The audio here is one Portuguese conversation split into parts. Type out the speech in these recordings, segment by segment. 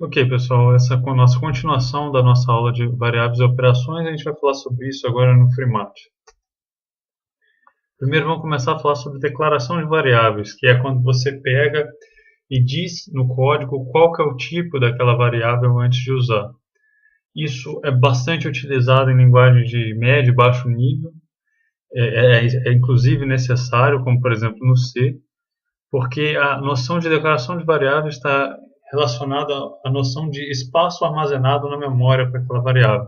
Ok, pessoal, essa é a nossa continuação da nossa aula de variáveis e operações. A gente vai falar sobre isso agora no Freemat. Primeiro vamos começar a falar sobre declaração de variáveis, que é quando você pega e diz no código qual que é o tipo daquela variável antes de usar. Isso é bastante utilizado em linguagem de médio e baixo nível, é inclusive necessário, como por exemplo no C, porque a noção de declaração de variáveis está relacionada à noção de espaço armazenado na memória para aquela variável.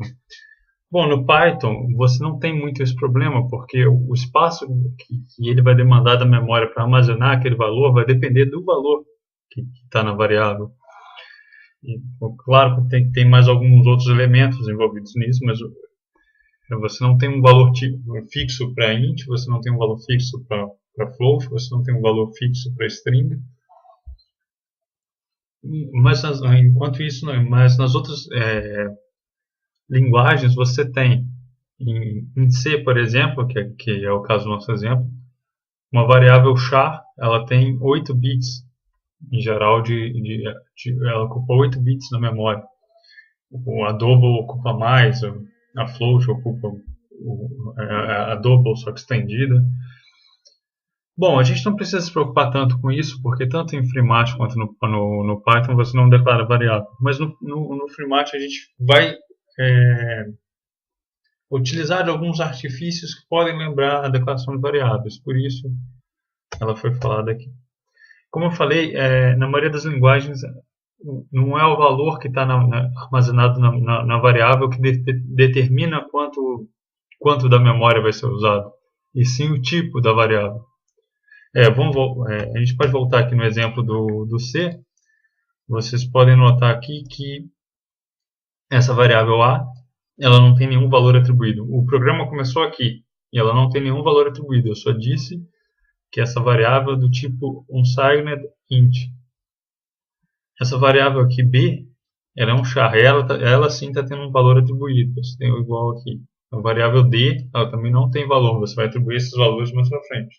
Bom, no Python você não tem muito esse problema, porque o espaço que ele vai demandar da memória para armazenar aquele valor vai depender do valor que está na variável. E, claro que tem mais alguns outros elementos envolvidos nisso, mas você não tem um valor fixo para int, você não tem um valor fixo para float, você não tem um valor fixo para string. Mas enquanto isso, mas nas outras linguagens você tem em C, por exemplo, que é o caso do nosso exemplo, uma variável char, ela tem 8 bits em geral, ela ocupa 8 bits na memória. A double ocupa mais, a float ocupa a double, só que estendida. Bom, a gente não precisa se preocupar tanto com isso, porque tanto em Freemat quanto no Python você não declara variável. Mas no Freemat a gente vai utilizar de alguns artifícios que podem lembrar a declaração de variáveis. Por isso, ela foi falada aqui. Como eu falei, na maioria das linguagens, não é o valor que está armazenado na variável que determina quanto da memória vai ser usado, e sim o tipo da variável. A gente pode voltar aqui no exemplo do C. Vocês podem notar aqui que essa variável A, ela não tem nenhum valor atribuído. O programa começou aqui e ela não tem nenhum valor atribuído. Eu só disse que essa variável é do tipo unsigned int. Essa variável aqui B, ela é um char. Ela sim está tendo um valor atribuído. Você tem o igual aqui. A variável D, ela também não tem valor. Você vai atribuir esses valores mais para frente.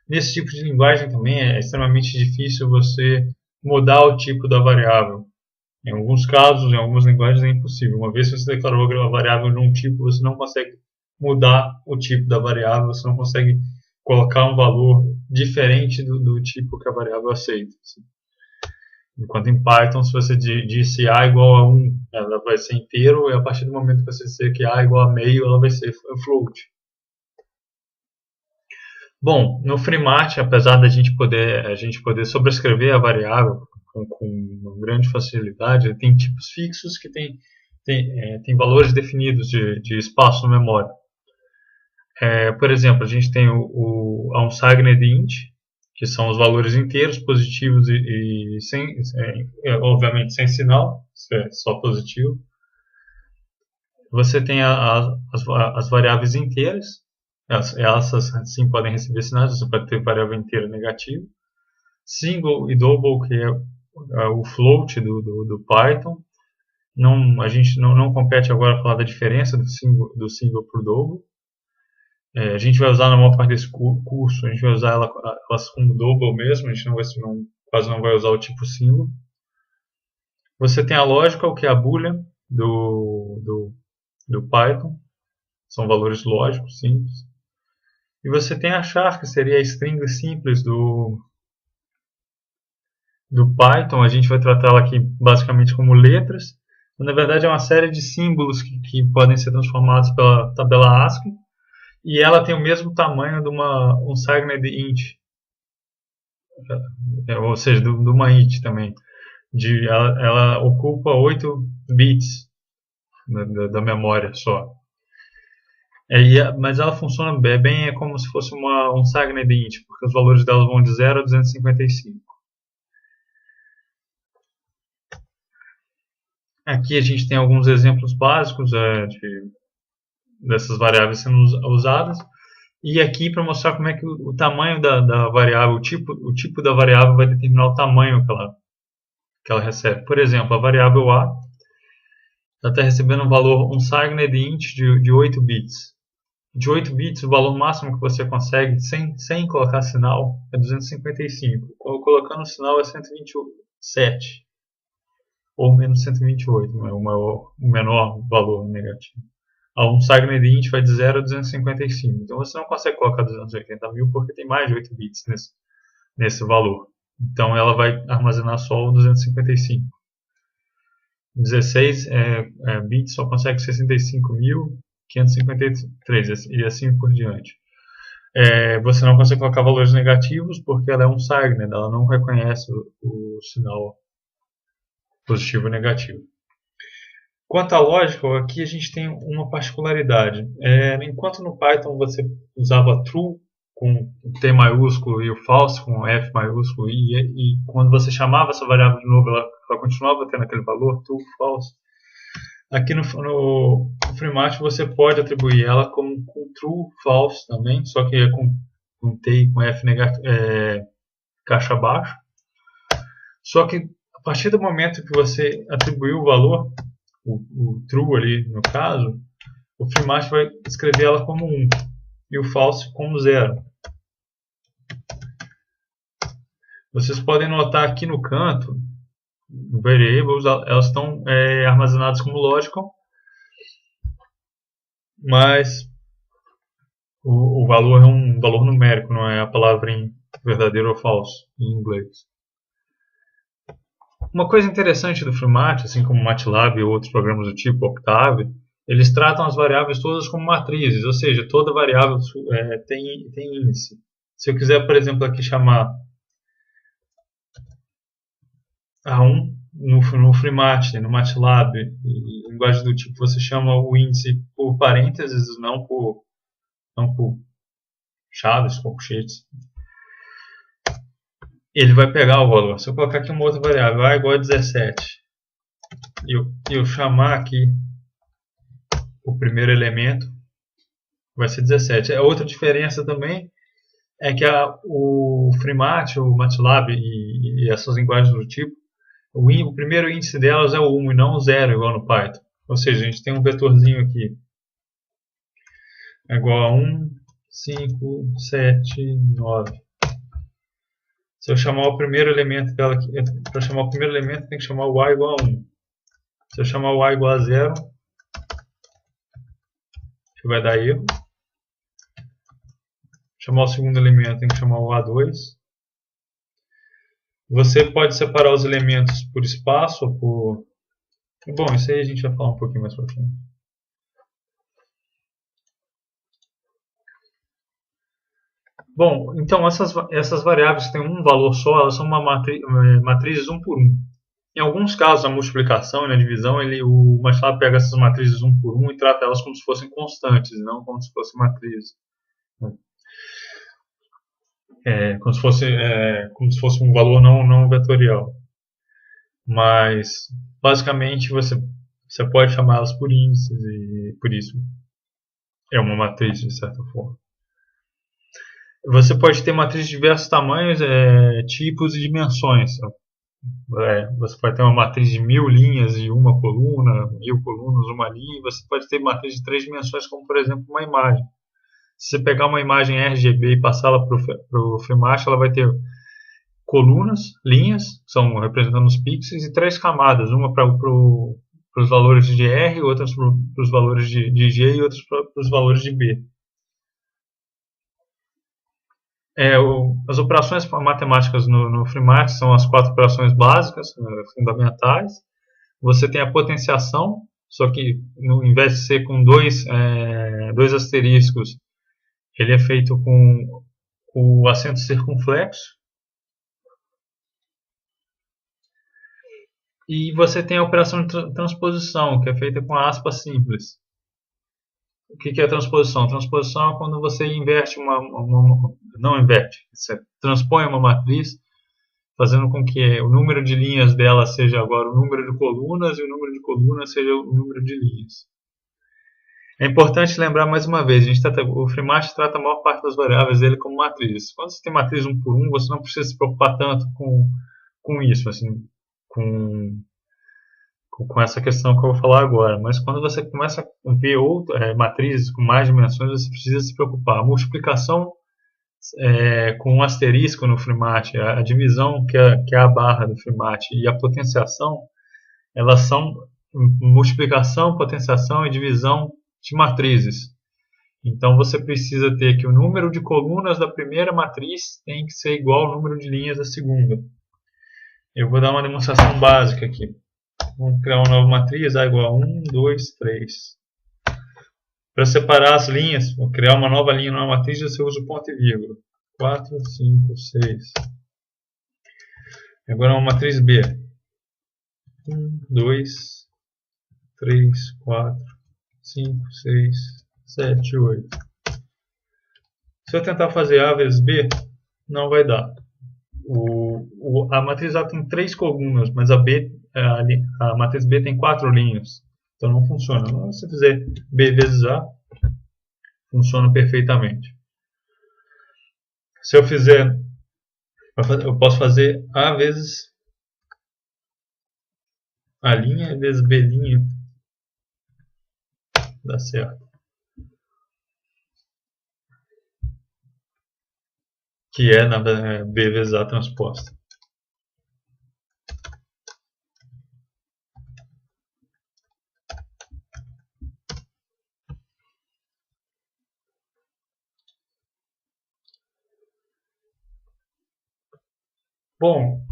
Nesse tipo de linguagem também é extremamente difícil você mudar o tipo da variável. Em alguns casos, em algumas linguagens é impossível. Uma vez que você declarou a variável de um tipo, você não consegue mudar o tipo da variável, você não consegue colocar um valor diferente do tipo que a variável aceita. Enquanto em Python, se você disse A igual a 1, ela vai ser inteiro, e a partir do momento que você disser que A igual a meio, ela vai ser float. Bom, no Freemat, apesar da gente poder sobrescrever a variável com uma grande facilidade, tem tipos fixos que tem valores definidos de espaço na memória. Por exemplo, a gente tem a unsigned int, que são os valores inteiros, positivos e obviamente sem sinal, só positivo. Você tem as variáveis inteiras, essas sim podem receber sinais, você pode ter variável inteira negativa. Single e double, que é o float do Python. A gente não compete agora falar da diferença do single para o double. A gente vai usar na maior parte desse curso, a gente vai usar elas como double mesmo, a gente quase não vai usar o tipo single. Você tem a logical, que é a boolean do Python, são valores lógicos, simples. E você tem a char, que seria a string simples do Python. A gente vai tratá-la aqui basicamente como letras. Na verdade é uma série de símbolos que podem ser transformados pela tabela ASCII. E ela tem o mesmo tamanho de uma unsigned int, ou seja, de uma int também. Ela ocupa 8 bits da memória só. Mas ela funciona bem como se fosse uma unsigned int, porque os valores dela vão de 0 a 255. Aqui a gente tem alguns exemplos básicos dessas variáveis sendo usadas. E aqui para mostrar como é que o tamanho da variável, o tipo da variável vai determinar o tamanho que ela recebe. Por exemplo, a variável A está recebendo um valor unsigned int de 8 bits. De 8 bits, o valor máximo que você consegue sem colocar sinal é 255. Colocando o sinal é 127. ou menos 128, né, o menor valor negativo. Um signed int vai de 0 a 255. Então você não consegue colocar 280.000 porque tem mais de 8 bits nesse valor. Então ela vai armazenar só o 255. 16 bits só consegue 65.553 e assim por diante. Você não consegue colocar valores negativos porque ela é um signed, ela não reconhece o sinal positivo e negativo. Quanto à lógica, aqui a gente tem uma particularidade. Enquanto no Python você usava true com o T maiúsculo e o false com o F maiúsculo e quando você chamava essa variável de novo, ela continuava tendo aquele valor, true, false. Aqui no FreeMat você pode atribuir ela com true, false também, só que é com T e com F caixa abaixo. Só que a partir do momento que você atribuiu o valor, o true ali no caso, o FreeMat vai escrever ela como 1 e o false como 0. Vocês podem notar aqui no canto, variables, elas estão armazenadas como logical, mas o valor é um valor numérico, não é a palavra em verdadeiro ou falso em inglês. Uma coisa interessante do FreeMat, assim como MATLAB e outros programas do tipo Octave, eles tratam as variáveis todas como matrizes, ou seja, toda variável tem índice. Se eu quiser, por exemplo, aqui chamar A1 no FreeMat, no MATLAB e linguagem do tipo, você chama o índice por parênteses, não por chaves, colchetes. Ele vai pegar o valor. Se eu colocar aqui uma outra variável, A igual a 17, e eu chamar aqui o primeiro elemento, vai ser 17. A outra diferença também é que o FreeMat, o MATLAB e essas linguagens do tipo, o primeiro índice delas é o 1 e não o 0, igual no Python. Ou seja, a gente tem um vetorzinho aqui. É igual a 1, 5, 7, 9. Se eu chamar o primeiro elemento dela aqui, para chamar o primeiro elemento, tem que chamar o A igual a 1. Se eu chamar o A igual a 0, vai dar erro. Chamar o segundo elemento, tem que chamar o A2. Você pode separar os elementos por espaço ou por... Bom, isso aí a gente vai falar um pouquinho mais para frente. Bom, então essas variáveis que têm um valor só, elas são matrizes 1 por 1. Em alguns casos, na multiplicação e na divisão, o MATLAB pega essas matrizes 1 por 1 e trata elas como se fossem constantes, não como se fossem matrizes. Como se fosse um valor não vetorial. Mas, basicamente, você pode chamá-las por índices e, por isso, é uma matriz, de certa forma. Você pode ter matrizes de diversos tamanhos, tipos e dimensões. Você pode ter uma matriz de 1000 linhas e uma coluna, 1000 colunas, uma linha, e você pode ter matriz de 3 dimensões, como, por exemplo, uma imagem. Se você pegar uma imagem RGB e passá-la para o FreeMat, ela vai ter colunas, linhas, que são representando os pixels, e 3 camadas, uma para os valores de R, outras para os valores de G e outras para os valores de B. As operações matemáticas no FreeMat são as 4 operações básicas, fundamentais. Você tem a potenciação, só que no invés de ser com dois asteriscos, ele é feito com o acento circunflexo. E você tem a operação de transposição, que é feita com a aspa simples. O que é a transposição? Transposição é quando você inverte não inverte, você transpõe uma matriz, fazendo com que o número de linhas dela seja agora o número de colunas e o número de colunas seja o número de linhas. É importante lembrar mais uma vez, o FreeMat trata a maior parte das variáveis dele como matrizes. Quando você tem matriz 1 por 1, você não precisa se preocupar tanto com isso, assim, com essa questão que eu vou falar agora. Mas quando você começa a ver matrizes com mais dimensões, você precisa se preocupar. A multiplicação com um asterisco no FreeMat, a divisão que é a barra do FreeMat, e a potenciação elas são multiplicação, potenciação e divisão de matrizes. Então você precisa ter que o número de colunas da primeira matriz tem que ser igual ao número de linhas da segunda. Eu vou dar uma demonstração básica aqui. Vamos criar uma nova matriz, A igual a 1, 2, 3. Para separar as linhas, vou criar uma nova linha numa matriz, você usa o ponto e vírgula. 4, 5, 6. Agora uma matriz B. 1, 2, 3, 4, 5, 6, 7, 8. Se eu tentar fazer A vezes B, não vai dar. A matriz A tem 3 colunas, mas a matriz B tem 4 linhas. Então não funciona. Se você fizer B vezes A, funciona perfeitamente. Se eu fizer, eu posso fazer A vezes A' vezes B'. Dá certo. Que é na B vezes A transposta. Bom,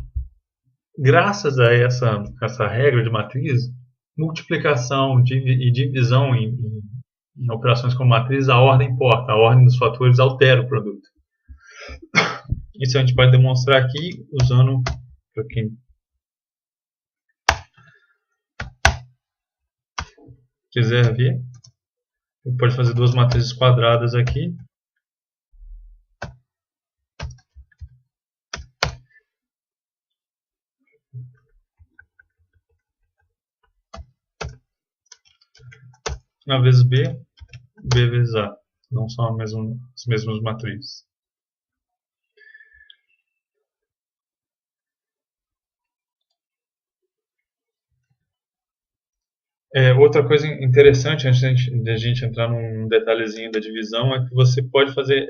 graças a essa regra de matriz, multiplicação e divisão em operações com matriz, a ordem importa, a ordem dos fatores altera o produto. Isso a gente pode demonstrar aqui usando, para quem quiser ver, pode fazer duas matrizes quadradas aqui. A vezes B, B vezes A. Não são as mesmas matrizes. Outra coisa interessante, antes de a gente entrar num detalhezinho da divisão, é que você pode fazer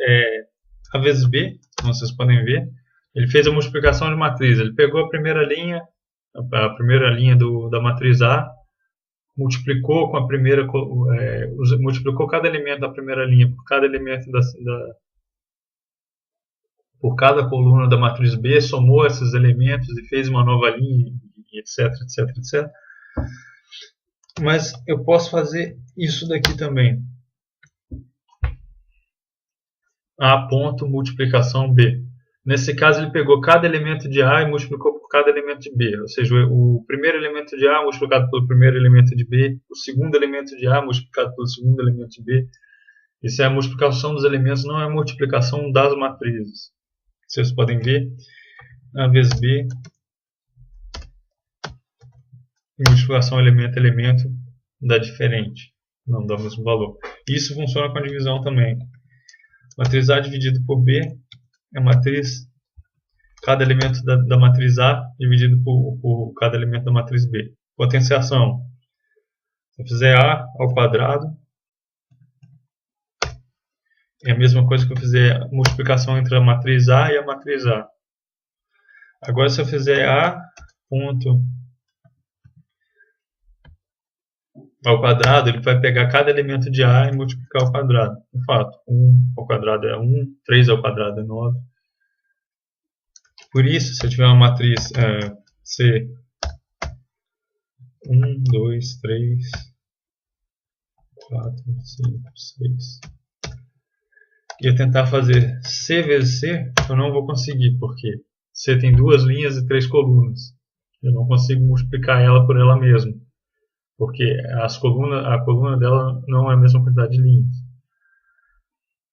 A vezes B, como vocês podem ver. Ele fez a multiplicação de matriz. Ele pegou a primeira linha da matriz A, multiplicou com a primeira, multiplicou cada elemento da primeira linha por cada elemento por cada coluna da matriz B, somou esses elementos e fez uma nova linha, etc, etc, etc. Mas eu posso fazer isso daqui também. A ponto multiplicação B. Nesse caso ele pegou cada elemento de A e multiplicou por cada elemento de B. Ou seja, o primeiro elemento de A multiplicado pelo primeiro elemento de B, o segundo elemento de A multiplicado pelo segundo elemento de B. Isso é a multiplicação dos elementos, não é a multiplicação das matrizes. Vocês podem ver, A vezes B, e multiplicação elemento-elemento dá diferente, não dá o mesmo valor. Isso funciona com a divisão também. Matriz A dividido por B é matriz, cada elemento da matriz A dividido por cada elemento da matriz B. Potenciação. Se eu fizer A ao quadrado, é a mesma coisa que eu fizer a multiplicação entre a matriz A e a matriz A. Agora se eu fizer A ponto ao quadrado, ele vai pegar cada elemento de A e multiplicar ao quadrado. De fato, 1 ao quadrado é 1, 3 ao quadrado é 9. Por isso, se eu tiver uma matriz C, 1, 2, 3, 4, 5, 6, e eu tentar fazer C vezes C, eu não vou conseguir, porque C tem duas linhas e 3 colunas. Eu não consigo multiplicar ela por ela mesma, porque a coluna dela não é a mesma quantidade de linhas.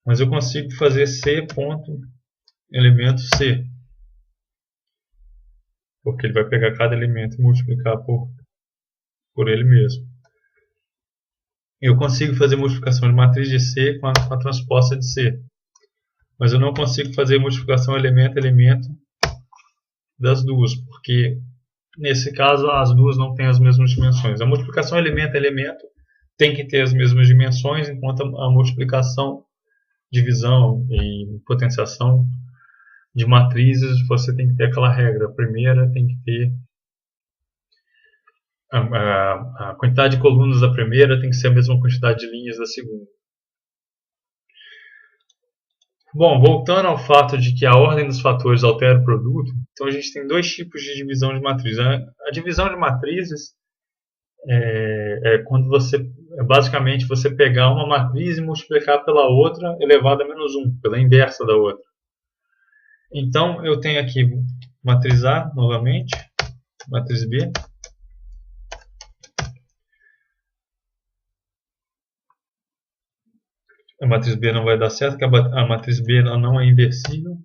Mas eu consigo fazer C ponto elemento C, porque ele vai pegar cada elemento e multiplicar por ele mesmo. Eu consigo fazer multiplicação de matriz de C com a transposta de C, mas eu não consigo fazer multiplicação elemento-elemento das duas, porque nesse caso as duas não têm as mesmas dimensões. A multiplicação elemento-elemento tem que ter as mesmas dimensões, enquanto a multiplicação, divisão e potenciação de matrizes você tem que ter aquela regra. A primeira tem que ter a quantidade de colunas da primeira tem que ser a mesma quantidade de linhas da segunda. Bom, voltando ao fato de que a ordem dos fatores altera o produto, então a gente tem dois tipos de divisão de matriz. A divisão de matrizes é quando basicamente você pegar uma matriz e multiplicar pela outra elevado a menos 1, pela inversa da outra. Então eu tenho aqui matriz A novamente, matriz B. A matriz B não vai dar certo, porque a matriz B ela não é inversível.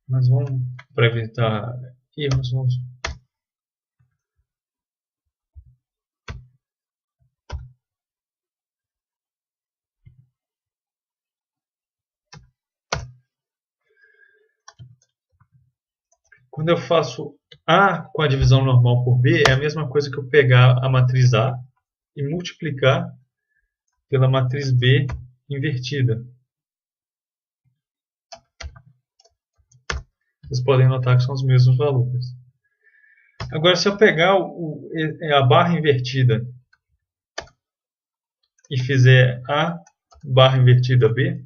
Mas vamos, para evitar erros, vamos. Quando eu faço A com a divisão normal por B, é a mesma coisa que eu pegar a matriz A e multiplicar pela matriz B invertida. Vocês podem notar que são os mesmos valores. Agora, se eu pegar a barra invertida e fizer A barra invertida B,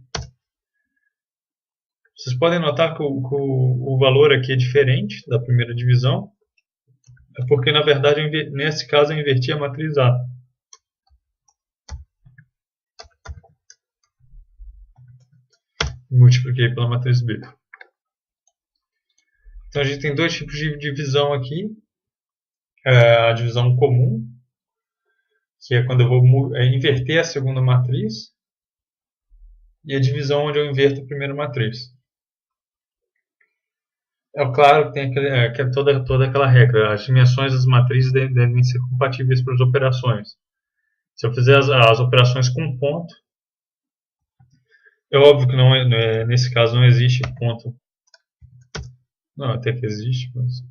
vocês podem notar que o valor aqui é diferente da primeira divisão, é porque, na verdade, nesse caso, eu inverti a matriz A. Multipliquei pela matriz B. Então, a gente tem dois tipos de divisão aqui. A divisão comum, que é quando eu vou inverter a segunda matriz, e a divisão onde eu inverto a primeira matriz. É claro que tem toda aquela regra. As dimensões das matrizes devem ser compatíveis para as operações. Se eu fizer as operações com ponto, é óbvio que nesse caso não existe ponto. Não, até que existe, mas...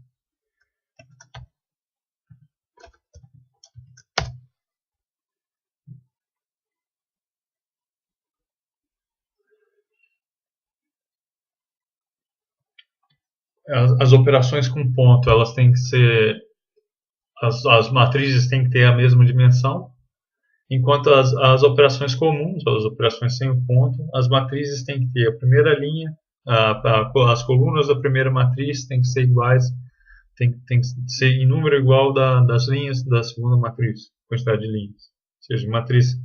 As operações com ponto, elas têm que ser... As matrizes têm que ter a mesma dimensão, enquanto as operações comuns, as operações sem o ponto, as matrizes têm que ter a primeira linha, as colunas da primeira matriz têm que ser iguais, tem que ser em número igual das linhas da segunda matriz, quantidade de linhas. Ou seja, matriz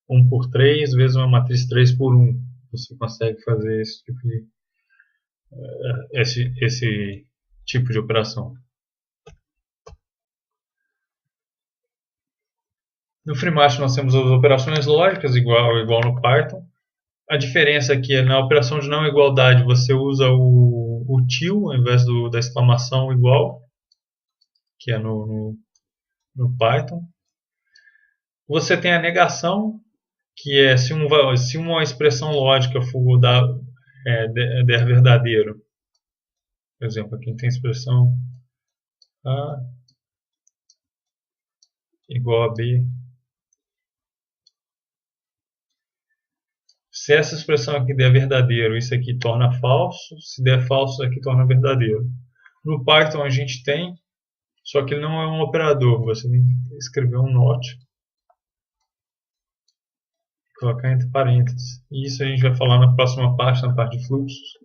1 por 3 vezes uma matriz 3 por 1. Você consegue fazer esse tipo de operação. No FreeMath nós temos as operações lógicas igual no Python. A diferença aqui é na operação de não igualdade você usa o til ao invés da exclamação igual, que é no Python. Você tem a negação, que é se uma expressão lógica for der verdadeiro. Por exemplo, aqui tem a expressão A igual a B. Se essa expressão aqui der verdadeiro, isso aqui torna falso. Se der falso, isso aqui torna verdadeiro. No Python a gente tem, só que ele não é um operador. Você tem que escrever um not, colocar entre parênteses. E isso a gente vai falar na próxima parte, na parte de fluxos.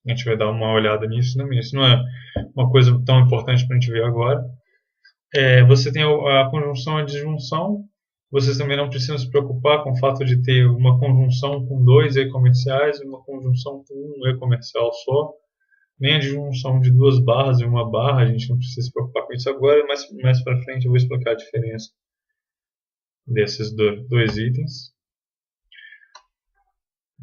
A gente vai dar uma olhada nisso. Isso não é uma coisa tão importante para a gente ver agora. Você tem a conjunção e a disjunção. Vocês também não precisam se preocupar com o fato de ter uma conjunção com 2 E comerciais e uma conjunção com um E comercial só. Nem a disjunção de 2 barras e uma barra, a gente não precisa se preocupar com isso agora, mas mais para frente eu vou explicar a diferença desses dois itens.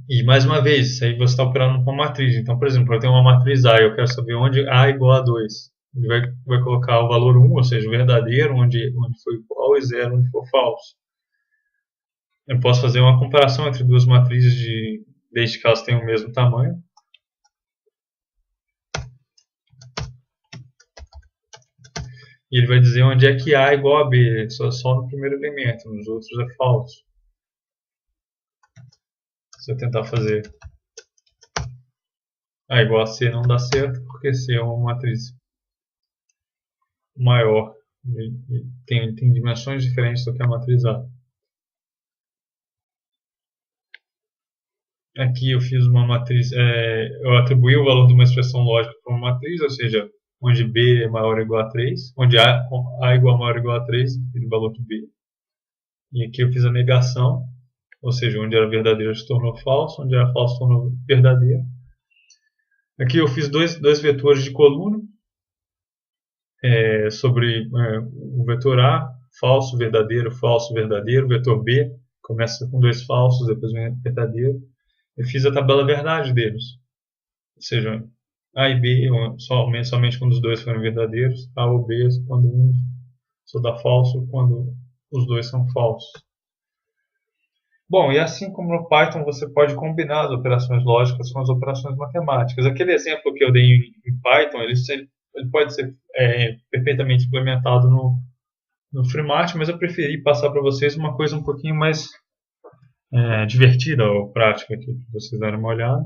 E mais uma vez, isso aí você está operando com matriz. Então, por exemplo, eu tenho uma matriz A e eu quero saber onde A é igual a 2. Ele vai colocar o valor 1, ou seja, o verdadeiro, onde foi igual, e 0, onde for falso. Eu posso fazer uma comparação entre duas matrizes desde que elas tenham o mesmo tamanho. E ele vai dizer onde é que A é igual a B, só no primeiro elemento, nos outros é falso. Se eu tentar fazer A igual a C, não dá certo, porque C é uma matriz maior. Tem dimensões diferentes do que a matriz A. Aqui eu fiz uma matriz, eu atribuí o valor de uma expressão lógica para uma matriz, ou seja, onde B é maior ou igual a 3, onde A é igual a maior ou igual a 3, o valor de B. E aqui eu fiz a negação, ou seja, onde era verdadeiro se tornou falso, onde era falso se tornou verdadeiro. Aqui eu fiz dois vetores de coluna sobre o vetor A, falso, verdadeiro, vetor B, começa com dois falsos, depois vem verdadeiro. Eu fiz a tabela verdade deles, ou seja, A e B somente quando os dois forem verdadeiros, A ou B quando um só dá falso, quando os dois são falsos. Bom, e assim como no Python você pode combinar as operações lógicas com as operações matemáticas. Aquele exemplo que eu dei em Python, ele pode ser perfeitamente implementado no FreeMat, mas eu preferi passar para vocês uma coisa um pouquinho mais divertida ou prática aqui, para vocês darem uma olhada.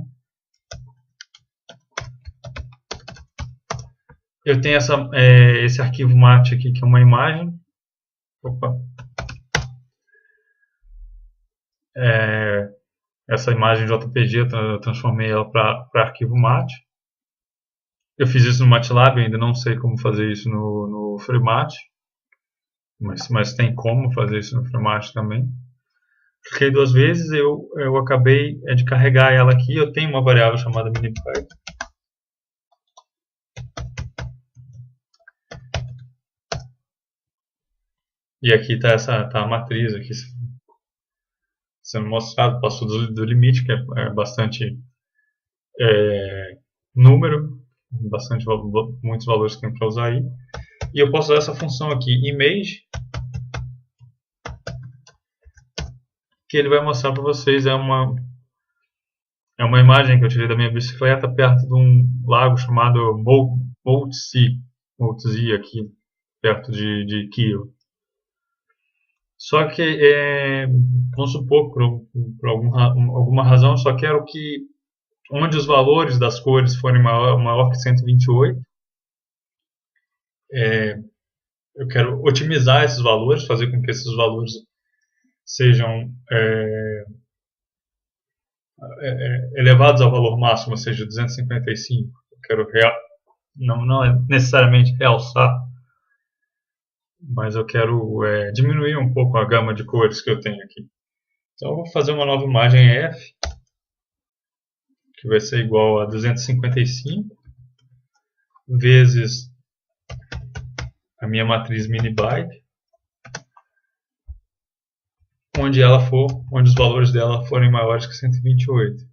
Eu tenho esse arquivo mat aqui, que é uma imagem. Opa! Essa imagem JPG eu transformei ela para arquivo mat. Eu fiz isso no MATLAB, eu ainda não sei como fazer isso no FreeMat, mas tem como fazer isso no FreeMat também. Cliquei duas vezes, eu acabei de carregar ela aqui. Eu tenho uma variável chamada minipy. E aqui está a matriz aqui sendo mostrado, passou do limite, que é bastante número, muitos valores que tem para usar aí. E eu posso usar essa função aqui, image, que ele vai mostrar para vocês, é uma imagem que eu tirei da minha bicicleta perto de um lago chamado Moltsi aqui, perto de Kiev. Só que, vamos supor, por alguma razão, eu só quero que onde os valores das cores forem maior que 128, eu quero otimizar esses valores, fazer com que esses valores sejam elevados ao valor máximo, ou seja, 255. Eu quero não é necessariamente realçar, mas eu quero diminuir um pouco a gama de cores que eu tenho aqui. Então eu vou fazer uma nova imagem F, que vai ser igual a 255 vezes a minha matriz minibyte, onde os valores dela forem maiores que 128.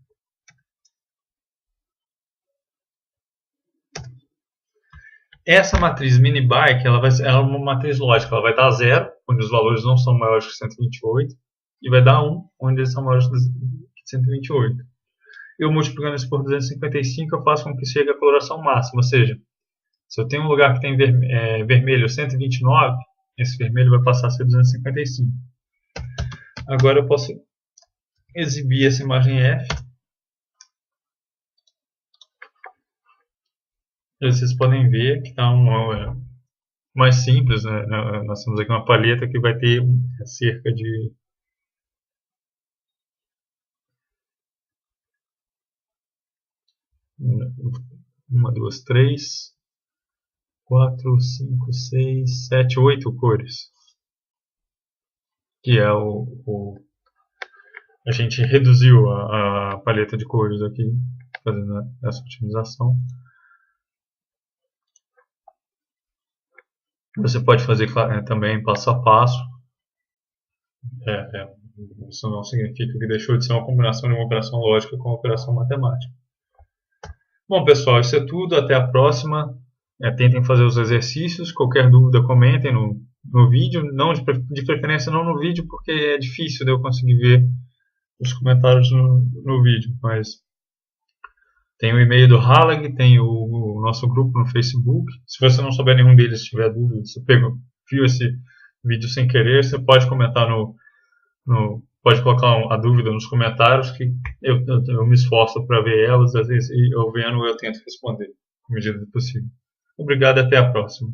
Essa matriz minibyte, ela é uma matriz lógica, ela vai dar 0, onde os valores não são maiores que 128, e vai dar 1, onde eles são maiores que 128. Eu multiplicando isso por 255, eu faço com que chegue a coloração máxima, ou seja, se eu tenho um lugar que tem vermelho 129, esse vermelho vai passar a ser 255. Agora eu posso exibir essa imagem F. E vocês podem ver que está mais simples, né? Nós temos aqui uma paleta que vai ter cerca de 1, 2, 3, 4, 5, 6, 7, 8 cores. Que é a gente reduziu a paleta de cores aqui, fazendo essa otimização. Você pode fazer também passo a passo. Isso não significa que deixou de ser uma combinação de uma operação lógica com uma operação matemática. Bom, pessoal, isso é tudo. Até a próxima. Tentem fazer os exercícios. Qualquer dúvida, comentem no vídeo. Não de preferência não no vídeo, porque é difícil de eu conseguir ver os comentários no vídeo. Mas tem o e-mail do Halag, tem o nosso grupo no Facebook. Se você não souber nenhum deles, tiver dúvida, se viu esse vídeo sem querer, você pode comentar no pode colocar a dúvida nos comentários que eu me esforço para ver elas, às vezes eu vendo eu tento responder, à medida do possível. Obrigado e até a próxima.